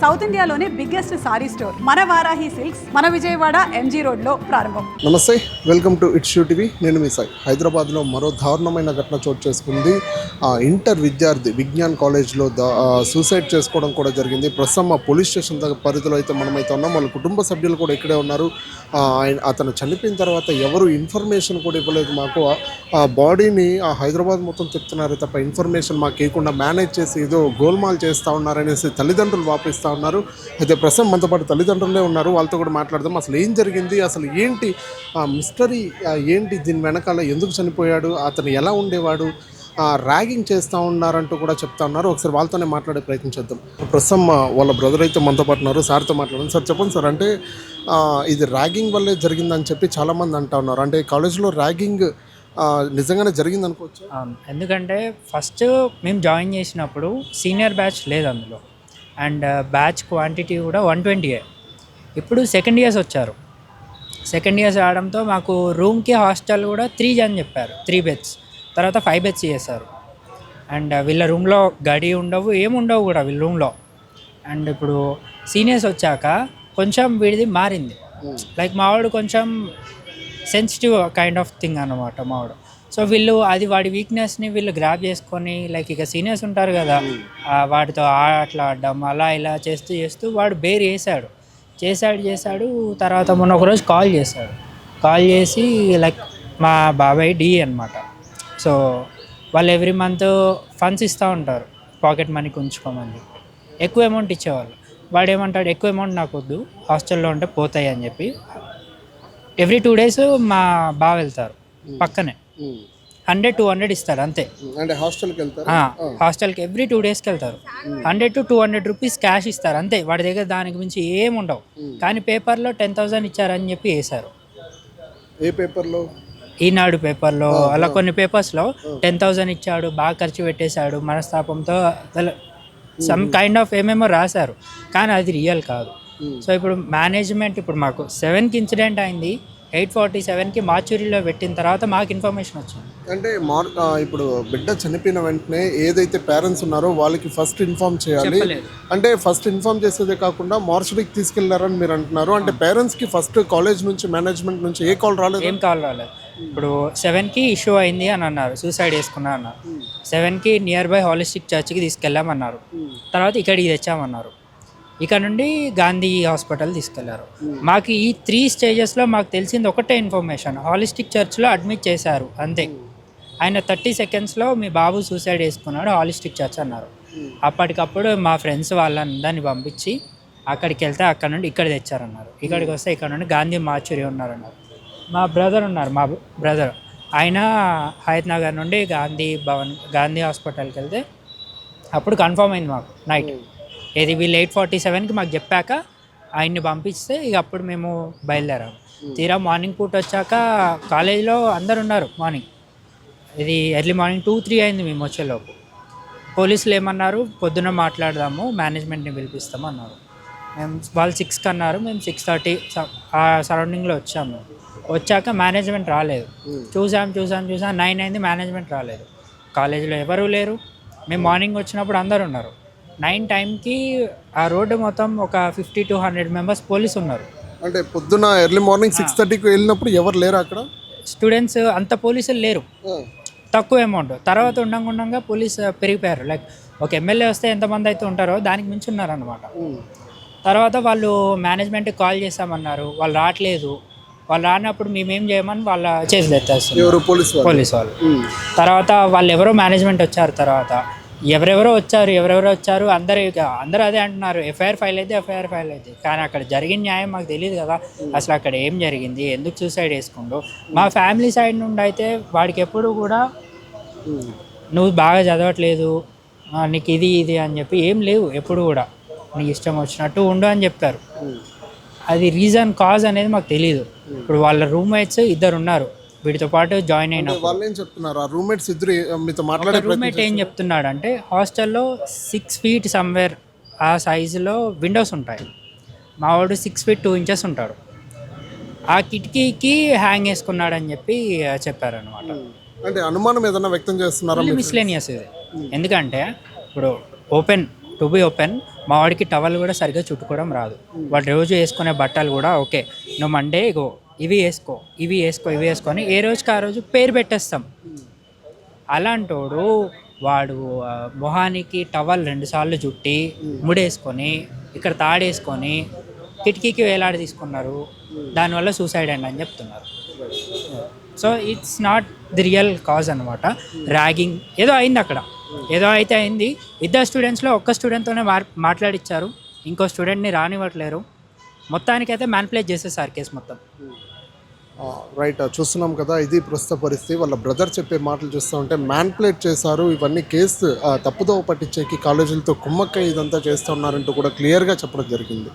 South ఇండియాలోనే biggest sorry store మన Varahi silks మన విజయవాడ ఎంజీ రోడ్లో ప్రారంభం. నమస్తే, welcome to it's you TV. నేను మీ సాయి. హైదరాబాద్లో మరో దారుణమైన ఘటన చోటు చేసుకుంది. ఇంటర్ విద్యార్థి విజ్ఞాన్ కాలేజ్లో సూసైడ్ చేసుకోవడం కూడా జరిగింది. ప్రస్తుతం పోలీస్ స్టేషన్ పరిధిలో అయితే మనమైతే ఉన్నాం. వాళ్ళ కుటుంబ సభ్యులు కూడా ఇక్కడే ఉన్నారు. అతను చనిపోయిన తర్వాత ఎవరు ఇన్ఫర్మేషన్ కూడా ఇవ్వలేదు మాకు. ఆ బాడీని హైదరాబాద్ మొత్తం తిప్పుతున్నారు తప్ప ఇన్ఫర్మేషన్ మాకు ఇవ్వకుండా మేనేజ్ చేసి ఏదో గోల్మాల్ చేస్తూ ఉన్నారనేసి తల్లిదండ్రులు వాపిస్తూ ఉన్నారు. అయితే ప్రస్తుతం మనతో పాటు తల్లిదండ్రులే ఉన్నారు. వాళ్ళతో కూడా మాట్లాడదాం. అసలు ఏం జరిగింది, అసలు ఏంటి మిస్టరీ, ఏంటి దీని వెనకాల, ఎందుకు చనిపోయాడు, అతను ఎలా ఉండేవాడు, ర్యాగింగ్ చేస్తూ ఉన్నారంటూ కూడా చెప్తా ఉన్నారు. ఒకసారి వాళ్ళతోనే మాట్లాడే ప్రయత్నం చేద్దాం. ప్రస్తుతం వాళ్ళ బ్రదర్ అయితే మనతో పాటు ఉన్నారు. సార్తో మాట్లాడండి. సార్ చెప్పండి సార్, అంటే ఇది ర్యాగింగ్ వల్లే జరిగిందని చెప్పి చాలామంది అంటూ ఉన్నారు. అంటే కాలేజ్లో ర్యాగింగ్ నిజంగానే జరిగింది అనుకోవచ్చు? ఎందుకంటే ఫస్ట్ మేము జాయిన్ చేసినప్పుడు సీనియర్ బ్యాచ్ లేదు అందులో, అండ్ బ్యాచ్ క్వాంటిటీ కూడా 120. ఇప్పుడు సెకండ్ ఇయర్స్ వచ్చారు. సెకండ్ ఇయర్స్ రావడంతో మాకు రూమ్కి హాస్టల్ కూడా 3 అని చెప్పారు, 3 బెడ్స్. తర్వాత 5 బెడ్స్ చేశారు. అండ్ వీళ్ళ రూమ్లో గడి ఉండవు, ఏముండవు కూడా వీళ్ళ రూమ్లో. అండ్ ఇప్పుడు సీనియర్స్ వచ్చాక కొంచెం వీడిది మారింది. లైక్ మావాడు కొంచెం సెన్సిటివ్ కైండ్ ఆఫ్ థింగ్ అన్నమాట మావాడు. సో వీళ్ళు అది వాడి వీక్నెస్ని వీళ్ళు గ్రాప్ చేసుకొని, లైక్ ఇక సీనియర్స్ ఉంటారు కదా, వాటితో అట్లా ఆడడం అలా ఇలా చేస్తూ వాడు బేర్ చేశాడు. తర్వాత మొన్న ఒకరోజు కాల్ చేసి లైక్ మా బాబాయ్ డి అనమాట. సో వాళ్ళు ఎవ్రీ మంత్ ఫండ్స్ ఇస్తూ ఉంటారు, పాకెట్ మనీకి ఉంచుకోమని. ఎక్కువ అమౌంట్ ఇచ్చేవాళ్ళు. వాడు ఏమంటాడు, ఎక్కువ అమౌంట్ నాకు వద్దు, హాస్టల్లో ఉంటే పోతాయి అని చెప్పి ఎవ్రీ 2 days మా బావ వెళ్తారు పక్కనే. 100-200 ఇస్తారు అంతే. అంటే హాస్టల్కి వెళ్తారు, హాస్టల్కి ఎవ్రీ 2 daysకి వెళ్తారు. 100-200 రూపీస్ క్యాష్ ఇస్తారు అంతే. వాడి దగ్గర దానికి మించి ఏముండవు. కానీ పేపర్లో 10,000 ఇచ్చారని చెప్పి వేశారు. ఏ పేపర్లో? ఈనాడు పేపర్లో, అలా కొన్ని పేపర్స్లో 10,000 ఇచ్చాడు, బాగా ఖర్చు పెట్టేశాడు, మనస్తాపంతో సమ్ కైండ్ ఆఫ్ ఏమేమో రాశారు. కానీ అది రియల్ కాదు. సో ఇప్పుడు మేనేజ్మెంట్, ఇప్పుడు మాకు 7కి ఇన్సిడెంట్ అయింది, 8:47కి మార్చురీలో పెట్టిన తర్వాత మాకు ఇన్ఫర్మేషన్ వచ్చింది. అంటే ఇప్పుడు బిడ్డ చనిపోయిన వెంటనే ఏదైతే పేరెంట్స్ ఉన్నారో వాళ్ళకి ఫస్ట్ ఇన్ఫార్మ్ చేయాలి. అంటే ఫస్ట్ ఇన్ఫార్మ్ చేసేదే కాకుండా మార్చురీకి తీసుకెళ్లారని మీరు అంటున్నారు. అంటే పేరెంట్స్కి ఫస్ట్ కాలేజ్ నుంచి, మేనేజ్మెంట్ నుంచి ఏ కాల్ రాలేదు? ఏం కాల్ రాలేదు. ఇప్పుడు 7కి ఇష్యూ అయింది అని అన్నారు, సూసైడ్ చేసుకున్నా అన్నారు. 7కి నియర్ బై హాలిస్టిక్ చర్చ్కి తీసుకెళ్ళామన్నారు. తర్వాత ఇక్కడికి తెచ్చామన్నారు. ఇక్కడ నుండి గాంధీ హాస్పిటల్ తీసుకెళ్లారు. మాకు ఈ 3 స్టేజెస్లో మాకు తెలిసింది ఒకటే ఇన్ఫర్మేషన్, హాలిస్టిక్ చర్చ్లో అడ్మిట్ చేశారు అంతే. ఆయన 30 secondsలో మీ బాబు సూసైడ్ చేసుకున్నాడు, హాలిస్టిక్ చర్చ్ అన్నారు. అప్పటికప్పుడు మా ఫ్రెండ్స్ వాళ్ళందరినీ పంపించి అక్కడికి వెళ్తే అక్కడ నుండి ఇక్కడ తెచ్చారన్నారు. ఇక్కడికి వస్తే ఇక్కడ నుండి గాంధీ మార్చురీ ఉన్నారన్నారు. మా బ్రదర్ ఆయన హయత్ నగర్ నుండి గాంధీ హాస్పిటల్కి వెళ్తే అప్పుడు కన్ఫర్మ్ అయింది మాకు నైట్. ఇది వీళ్ళు 8:47కి మాకు చెప్పాక ఆయన్ని పంపిస్తే ఇక అప్పుడు మేము బయలుదేరాము. తీరా మార్నింగ్ పూట వచ్చాక కాలేజీలో అందరు ఉన్నారు. మార్నింగ్ ఇది ఎర్లీ మార్నింగ్ 2-3 అయింది మేము వచ్చేలోపు. పోలీసులు ఏమన్నారు, పొద్దున్న మాట్లాడదాము, మేనేజ్మెంట్ని పిలిపిస్తాము అన్నారు. వాళ్ళు 6కి అన్నారు, మేము 6:30 ఆ సరౌండింగ్లో వచ్చాము. వచ్చాక మేనేజ్మెంట్ రాలేదు. చూసాం 9 అయింది, మేనేజ్మెంట్ రాలేదు. కాలేజీలో ఎవరూ లేరు. మేము మార్నింగ్ వచ్చినప్పుడు అందరు ఉన్నారు. 9 టైంకి ఆ రోడ్డు మొత్తం ఒక 50-100 మెంబర్స్ పోలీసు ఉన్నారు. అంటే పొద్దున ఎర్లీ మార్నింగ్ 6:30కి వెళ్ళినప్పుడు ఎవరు లేరు అక్కడ? స్టూడెంట్స్ అంత పోలీసులు లేరు, తక్కువ అమౌంట్. తర్వాత ఉండంగా పోలీసు పెరిగిపోయారు. లైక్ ఒక ఎమ్మెల్యే వస్తే ఎంతమంది అయితే ఉంటారో దానికి మించి ఉన్నారనమాట. తర్వాత వాళ్ళు మేనేజ్మెంట్కి కాల్ చేస్తామన్నారు, వాళ్ళు రావట్లేదు. వాళ్ళు రానప్పుడు మేమేం చేయమని వాళ్ళ చేసి తెచ్చేస్తారు పోలీసు వాళ్ళు. తర్వాత వాళ్ళు ఎవరో మేనేజ్మెంట్ వచ్చారు. తర్వాత ఎవరెవరో వచ్చారు అందరూ అదే అంటున్నారు, ఎఫ్ఐఆర్ ఫైల్ అయితే. కానీ అక్కడ జరిగిన న్యాయం మాకు తెలియదు కదా. అసలు అక్కడ ఏం జరిగింది, ఎందుకు సూసైడ్ చేసుకుంటూ. మా ఫ్యామిలీ సైడ్ నుండి అయితే వాడికి ఎప్పుడు కూడా నువ్వు బాగా చదవట్లేదు, నీకు ఇది అని చెప్పి ఏం లేవు. ఎప్పుడు కూడా నీకు ఇష్టం వచ్చినట్టు ఉండు అని చెప్పారు. అది రీజన్ కాజ్ అనేది మాకు తెలియదు. ఇప్పుడు వాళ్ళ రూమ్మేట్స్ 2 ఉన్నారు వీటితో పాటు జాయిన్ అయిన. రూమ్మేట్ ఏం చెప్తున్నాడు అంటే, హాస్టల్లో 6 feet సమ్వేర్ ఆ సైజులో విండోస్ ఉంటాయి. మా వాడు 6 feet 2 inches ఉంటాడు. ఆ కిటికీకి హ్యాంగ్ వేసుకున్నాడని చెప్పి చెప్పారనమాట. అంటే అనుమానం ఏదైనా వ్యక్తం చేస్తున్నారా? మిస్లేనియస్ ఇది. ఎందుకంటే ఇప్పుడు ఓపెన్ టు బి ఓపెన్ మా వాడికి టవల్ కూడా సరిగ్గా చుట్టుకోవడం రాదు. వాడు రోజు వేసుకునే బట్టలు కూడా ఓకే నువ్వు మండే ఇగో ఇవి వేసుకో ఇవి వేసుకో ఇవి వేసుకో అని ఏ రోజుకి ఆ రోజు పేరు పెట్టేస్తాం. అలాంటోడు వాడు మొహానికి టవల్ 2 సార్లు చుట్టి ముడేసుకొని ఇక్కడ తాడేసుకొని కిటికీకి వేలాడి తీసుకున్నారు. దానివల్ల సూసైడ్ అండి అని చెప్తున్నారు. So it's not the real cause అనమాట. ర్యాగింగ్ ఏదో అయింది అక్కడ, ఏదో అయితే అయింది. 2 స్టూడెంట్స్లో ఒక్క స్టూడెంట్తోనే మాట్లాడిచ్చారు, ఇంకో స్టూడెంట్ని రానివ్వట్లేరు. మొత్తానికైతే మ్యానిపులేట్ చేసేసారు కేసు మొత్తం. రైట్, చూస్తున్నాం కదా, ఇది ప్రస్తుత పరిస్థితి. వాళ్ళ బ్రదర్ చెప్పే మాటలు చూస్తూ ఉంటే మ్యాన్పులేట్ చేశారు, ఇవన్నీ కేసు తప్పుదోవ పట్టించేకి కాలేజీలతో కుమ్మక్క ఇదంతా చేస్తూ ఉన్నారంటూ కూడా క్లియర్గా చెప్పడం జరిగింది.